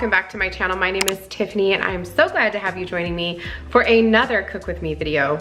welcome back to my channel. My name is Tiffany and I am so glad to have you joining me for another Cook With Me video.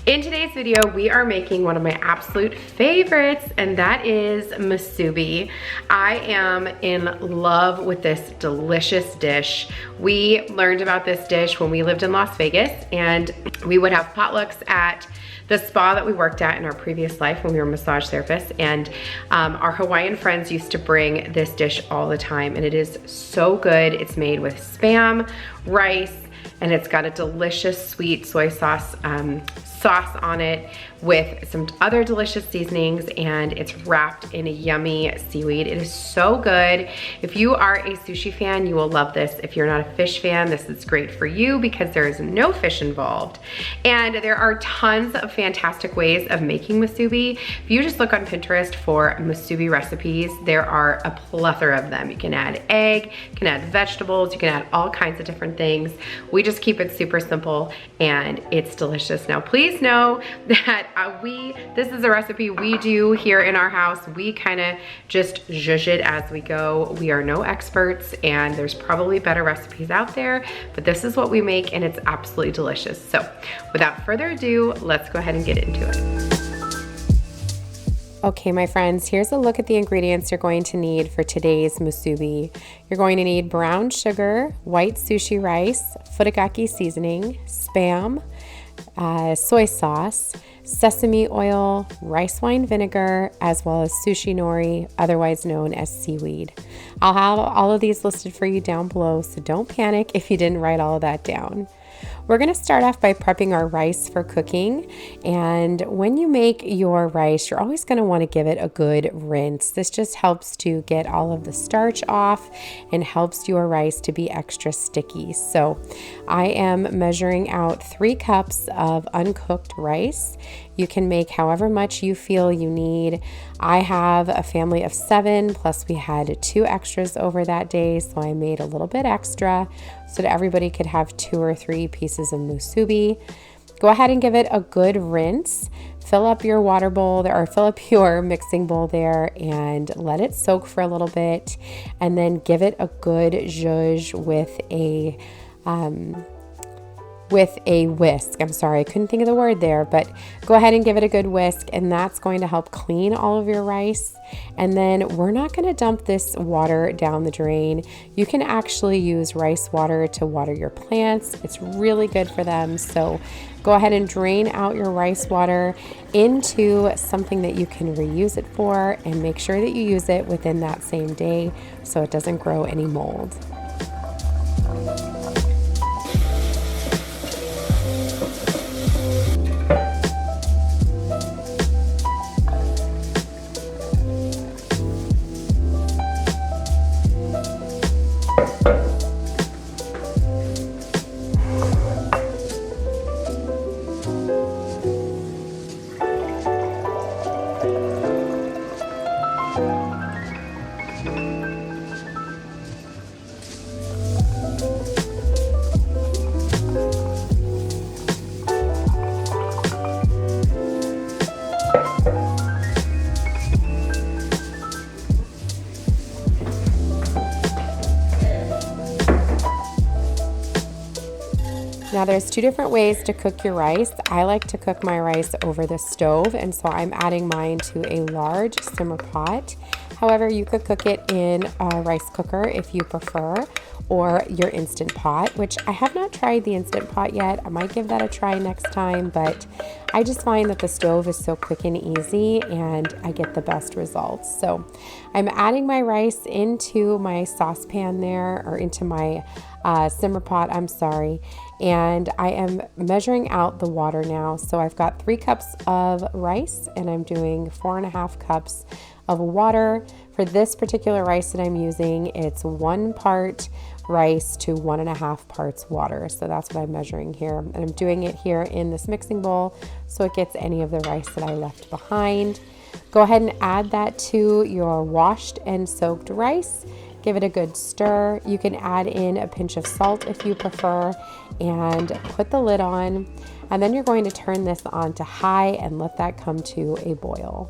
In today's video, we are making one of my absolute favorites, and that is musubi. I am in love with this delicious dish. We learned about this dish when we lived in Las Vegas, and we would have potlucks at the spa that we worked at in our previous life when we were massage therapists, and our Hawaiian friends used to bring this dish all the time, and it is so good. It's made with Spam, rice, and it's got a delicious sweet soy sauce on it with some other delicious seasonings, and it's wrapped in a yummy seaweed. It is so good. If you are a sushi fan, you will love this. If you're not a fish fan, this is great for you because there is no fish involved. And there are tons of fantastic ways of making musubi. If you just look on Pinterest for musubi recipes, there are a plethora of them. You can add egg, you can add vegetables, you can add all kinds of different things. We just keep it super simple and it's delicious. Now, please know that this is a recipe we do here in our house. We kind of just zhuzh it as we go. We are no experts, and there's probably better recipes out there, but this is what we make and it's absolutely delicious. So without further ado, let's go ahead and get into it. Okay, my friends, here's a look at the ingredients you're going to need for today's musubi. You're going to need brown sugar, white sushi rice, furikake seasoning, Spam, soy sauce, sesame oil, rice wine vinegar, as well as sushi nori, otherwise known as seaweed. I'll have all of these listed for you down below, so don't panic if you didn't write all of that down. We're going to start off by prepping our rice for cooking, and when you make your rice, you're always going to want to give it a good rinse. This just helps to get all of the starch off and helps your rice to be extra sticky. So I am measuring out 3 cups of uncooked rice. You can make however much you feel you need. I have a family of 7, plus we had 2 extras over that day, so I made a little bit extra so that everybody could have 2 or 3 pieces of musubi. Go ahead and give it a good rinse. Fill up your water bowl or fill up your mixing bowl there and let it soak for a little bit, and then give it a good zhuzh with a whisk. I'm sorry, I couldn't think of the word there, but go ahead and give it a good whisk, and that's going to help clean all of your rice. And then we're not going to dump this water down the drain. You can actually use rice water to water your plants. It's really good for them. So go ahead and drain out your rice water into something that you can reuse it for, and make sure that you use it within that same day so it doesn't grow any mold. Now there's 2 different ways to cook your rice. I like to cook my rice over the stove, and so I'm adding mine to a large simmer pot. However, you could cook it in a rice cooker if you prefer, or your Instant Pot, which I have not tried the Instant Pot yet. I might give that a try next time, but I just find that the stove is so quick and easy and I get the best results. So I'm adding my rice into my saucepan there, or into my simmer pot, I'm sorry, and I am measuring out the water now. So I've got 3 cups of rice and I'm doing 4.5 cups of water. For this particular rice that I'm using, it's 1 part rice to 1.5 parts water. So that's what I'm measuring here. And I'm doing it here in this mixing bowl so it gets any of the rice that I left behind. Go ahead and add that to your washed and soaked rice. Give it a good stir. You can add in a pinch of salt if you prefer, and put the lid on. And then you're going to turn this on to high and let that come to a boil.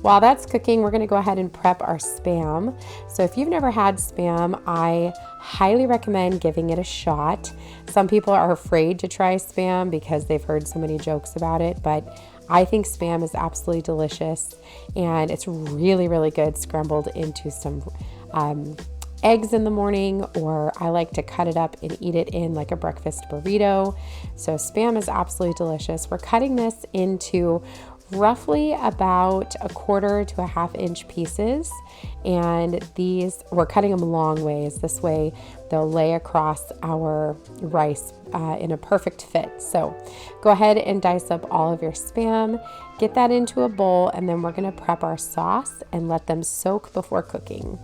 While that's cooking, we're gonna go ahead and prep our Spam. So if you've never had Spam, I highly recommend giving it a shot. Some people are afraid to try Spam because they've heard so many jokes about it, but I think Spam is absolutely delicious, and it's really, really good scrambled into some eggs in the morning, or I like to cut it up and eat it in like a breakfast burrito. So Spam is absolutely delicious. We're cutting this into roughly about 1/4 to 1/2 inch pieces, and these we're cutting them long ways. This way they'll lay across our rice in a perfect fit. So go ahead and dice up all of your Spam, get that into a bowl, and then we're going to prep our sauce and let them soak before cooking.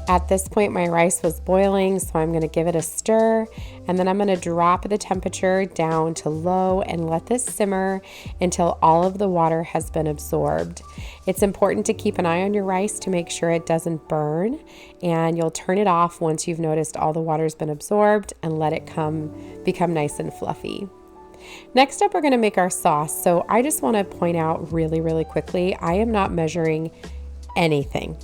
At this point, my rice was boiling, so I'm going to give it a stir, and then I'm going to drop the temperature down to low and let this simmer until all of the water has been absorbed. It's important to keep an eye on your rice to make sure it doesn't burn, and you'll turn it off once you've noticed all the water's been absorbed and let it become nice and fluffy. Next up, we're going to make our sauce. So I just want to point out really, really quickly, I am not measuring anything.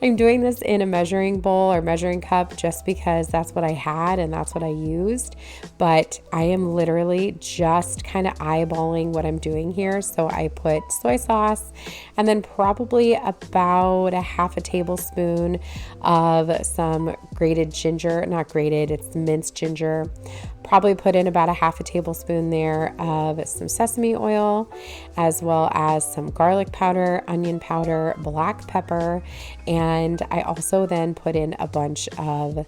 I'm doing this in a measuring bowl or measuring cup just because that's what I had and that's what I used, but I am literally just kind of eyeballing what I'm doing here. So I put soy sauce and then probably about 1/2 tablespoon of some grated ginger, not grated, it's minced ginger. Probably put in about 1/2 tablespoon there of some sesame oil, as well as some garlic powder, onion powder, black pepper, and I also then put in a bunch of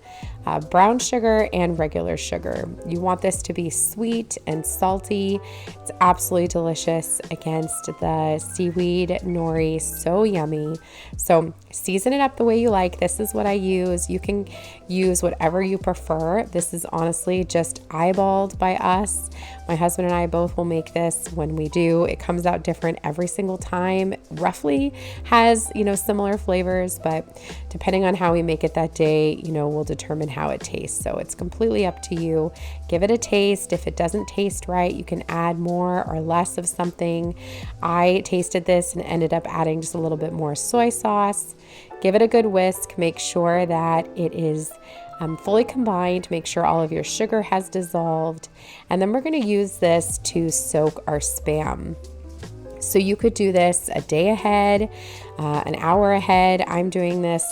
brown sugar and regular sugar. You want this to be sweet and salty. It's absolutely delicious against the seaweed nori, so yummy. So season it up the way you like. This is what I use. You can use whatever you prefer. This is honestly just eyeballed by us. My husband and I both will make this. When we do, it comes out different every single time. Roughly has, similar flavors, but depending on how we make it that day, will determine how it tastes. So it's completely up to you. Give it a taste. If it doesn't taste right, you can add more or less of something. I tasted this and ended up adding just a little bit more soy sauce. Give it a good whisk. Make sure that it is fully combined. Make sure all of your sugar has dissolved. And then we're going to use this to soak our Spam. So you could do this a day ahead, an hour ahead. I'm doing this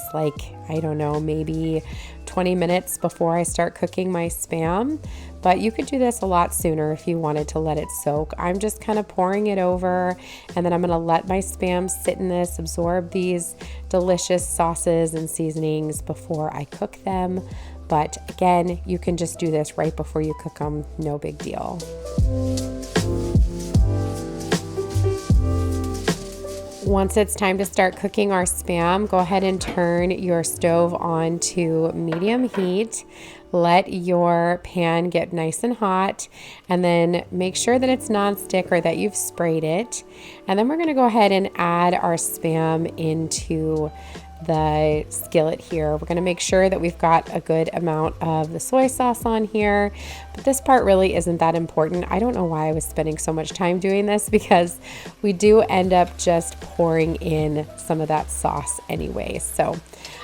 maybe 20 minutes before I start cooking my Spam, but you could do this a lot sooner if you wanted to let it soak. I'm just kind of pouring it over, and then I'm going to let my Spam sit in this, absorb these delicious sauces and seasonings before I cook them. But again, you can just do this right before you cook them, no big deal. Once it's time to start cooking our Spam, go ahead and turn your stove on to medium heat. Let your pan get nice and hot, and then make sure that it's nonstick or that you've sprayed it. And then we're going to go ahead and add our Spam into the skillet here. We're going to make sure that we've got a good amount of the soy sauce on here, but this part really isn't that important. I don't know why I was spending so much time doing this, because we do end up just pouring in some of that sauce anyway. So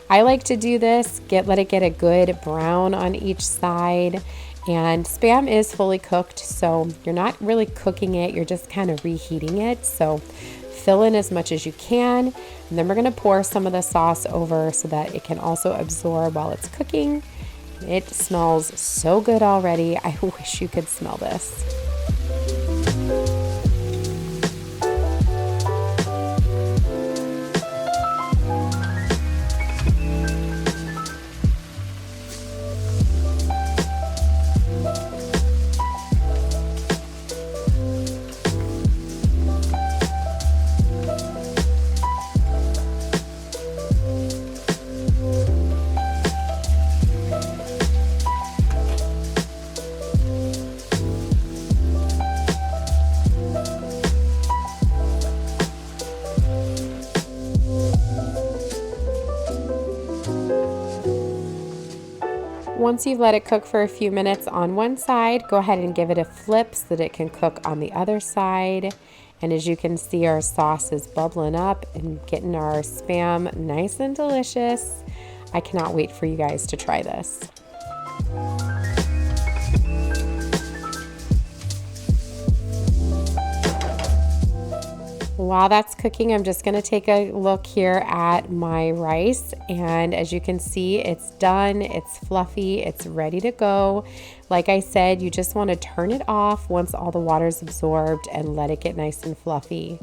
I like to do this, let it get a good brown on each side. And Spam is fully cooked, so you're not really cooking it, you're just kind of reheating it. So fill in as much as you can, and then we're going to pour some of the sauce over so that it can also absorb while it's cooking. It smells so good already. I wish you could smell this. Once you've let it cook for a few minutes on one side, go ahead and give it a flip so that it can cook on the other side. And as you can see, our sauce is bubbling up and getting our Spam nice and delicious. I cannot wait for you guys to try this. While that's cooking, I'm just going to take a look here at my rice, and as you can see, it's done, it's fluffy, it's ready to go. Like I said, you just want to turn it off once all the water's absorbed and let it get nice and fluffy.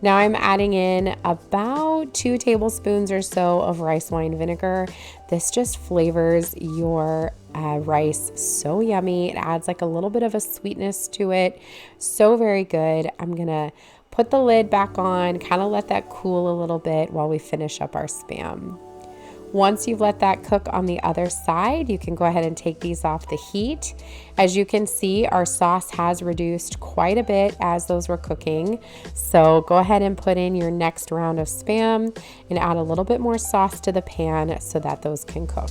Now I'm adding in about 2 tablespoons or so of rice wine vinegar. This just flavors your rice so yummy. It adds like a little bit of a sweetness to it. So very good. I'm going to put the lid back on, kind of let that cool a little bit while we finish up our Spam. Once you've let that cook on the other side, you can go ahead and take these off the heat. As you can see, our sauce has reduced quite a bit as those were cooking. So go ahead and put in your next round of Spam and add a little bit more sauce to the pan so that those can cook.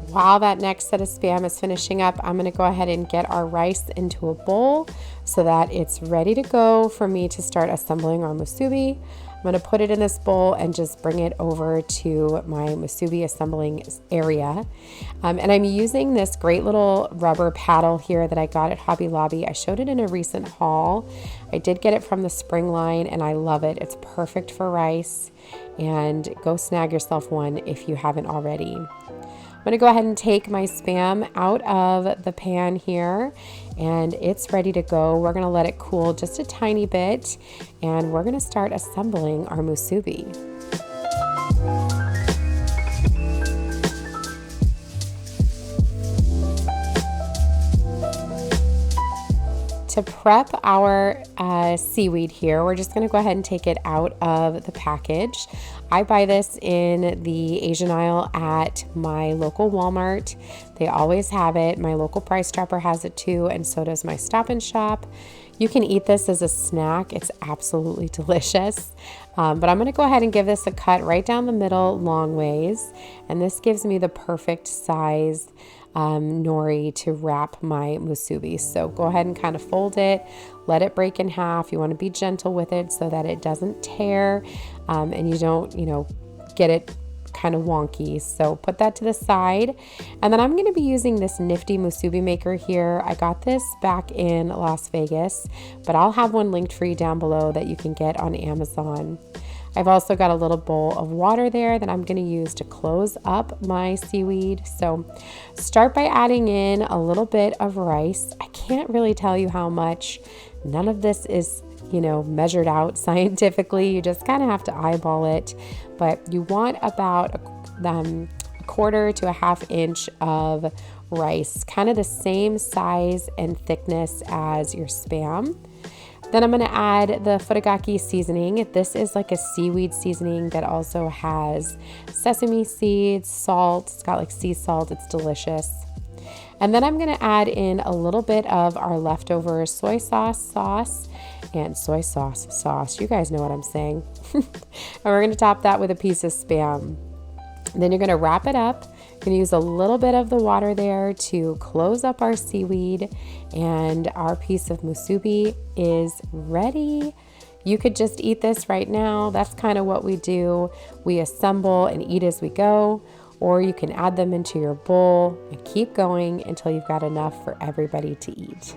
While that next set of Spam is finishing up, I'm going to go ahead and get our rice into a bowl so that it's ready to go for me to start assembling our musubi. I'm going to put it in this bowl and just bring it over to my musubi assembling area. And I'm using this great little rubber paddle here that I got at Hobby Lobby. I showed it in a recent haul. I did get it from the spring line and I love it. It's perfect for rice, and go snag yourself one if you haven't already. I'm going to go ahead and take my Spam out of the pan here, and it's ready to go. We're going to let it cool just a tiny bit, and we're going to start assembling our musubi. To prep our seaweed here, we're just going to go ahead and take it out of the package. I buy this in the Asian aisle at my local Walmart. They always have it. My local Price Chopper has it too, and so does my Stop and Shop. You can eat this as a snack. It's absolutely delicious. But I'm going to go ahead and give this a cut right down the middle, long ways. And this gives me the perfect size nori to wrap my musubi. So go ahead and kind of fold it, let it break in half. You want to be gentle with it so that it doesn't tear and you don't, get it kind of wonky. So put that to the side. And then I'm going to be using this nifty musubi maker here. I got this back in Las Vegas, but I'll have one linked for you down below that you can get on Amazon. I've also got a little bowl of water there that I'm going to use to close up my seaweed. So start by adding in a little bit of rice. I can't really tell you how much. None of this is, measured out scientifically. You just kind of have to eyeball it. But you want about a quarter to a half inch of rice, kind of the same size and thickness as your Spam. Then I'm going to add the furigake seasoning. This is like a seaweed seasoning that also has sesame seeds, salt. It's got like sea salt. It's delicious. And then I'm going to add in a little bit of our leftover soy sauce and soy sauce. You guys know what I'm saying. And we're going to top that with a piece of Spam. Then you're going to wrap it up. You're going to use a little bit of the water there to close up our seaweed, and our piece of musubi is ready. You could just eat this right now. That's kind of what we do. We assemble and eat as we go, or you can add them into your bowl and keep going until you've got enough for everybody to eat.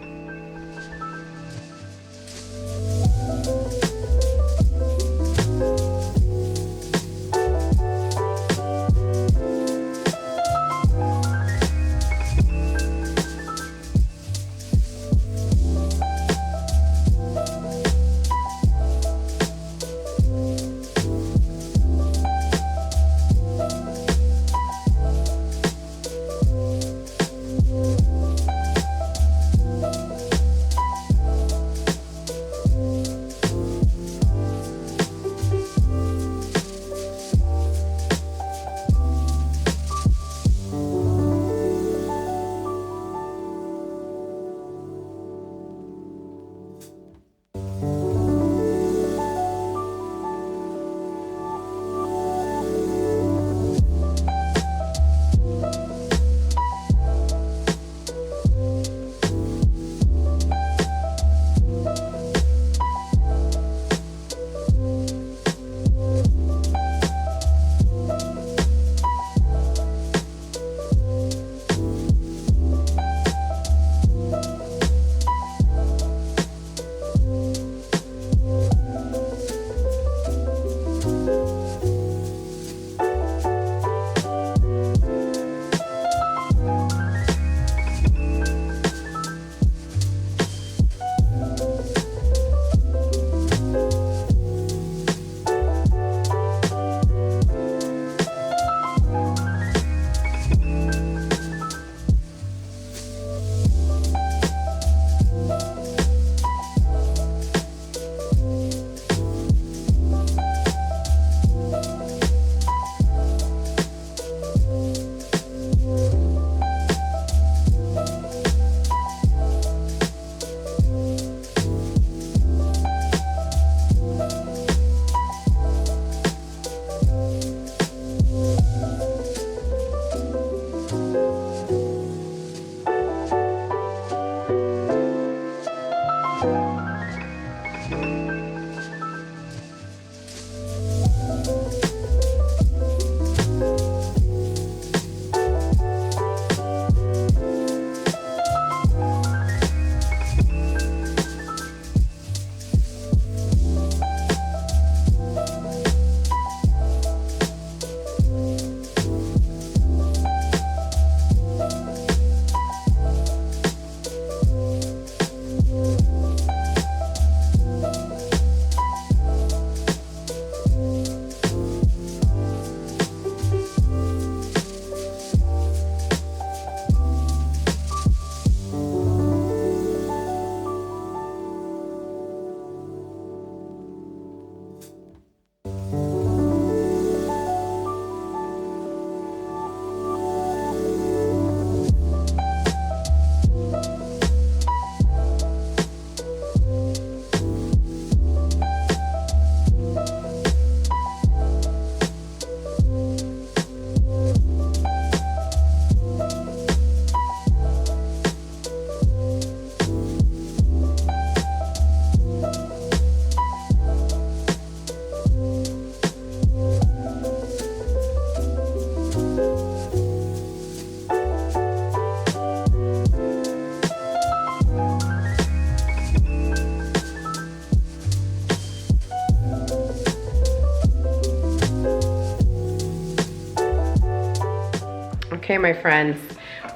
Okay, my friends,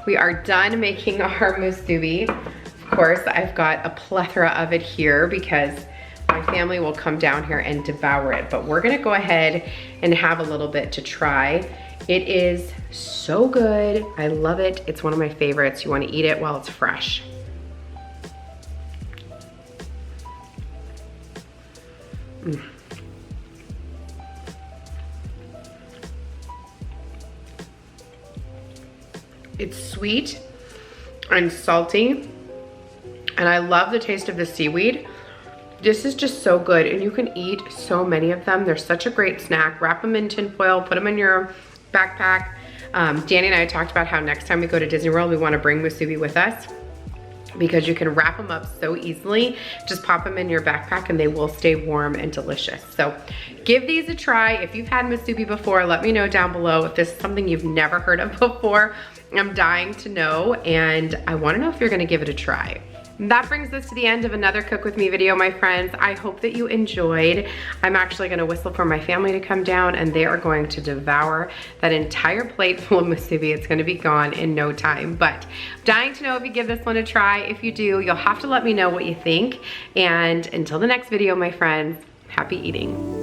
we are done making our musubi. Of course, I've got a plethora of it here because my family will come down here and devour it, but we're gonna go ahead and have a little bit to try. It is so good. I love it. It's one of my favorites. You wanna eat it while it's fresh. It's sweet and salty, and I love the taste of the seaweed. This is just so good, and you can eat so many of them. They're such a great snack. Wrap them in tin foil, put them in your backpack. Danny and I talked about how next time we go to Disney World, we wanna bring musubi with us because you can wrap them up so easily. Just pop them in your backpack and they will stay warm and delicious. So give these a try. If you've had musubi before, let me know down below. If this is something you've never heard of before, I'm dying to know, and I wanna know if you're gonna give it a try. That brings us to the end of another Cook With Me video, my friends. I hope that you enjoyed. I'm actually gonna whistle for my family to come down, and they are going to devour that entire plate full of musubi. It's gonna be gone in no time, but I'm dying to know if you give this one a try. If you do, you'll have to let me know what you think. And until the next video, my friends, happy eating.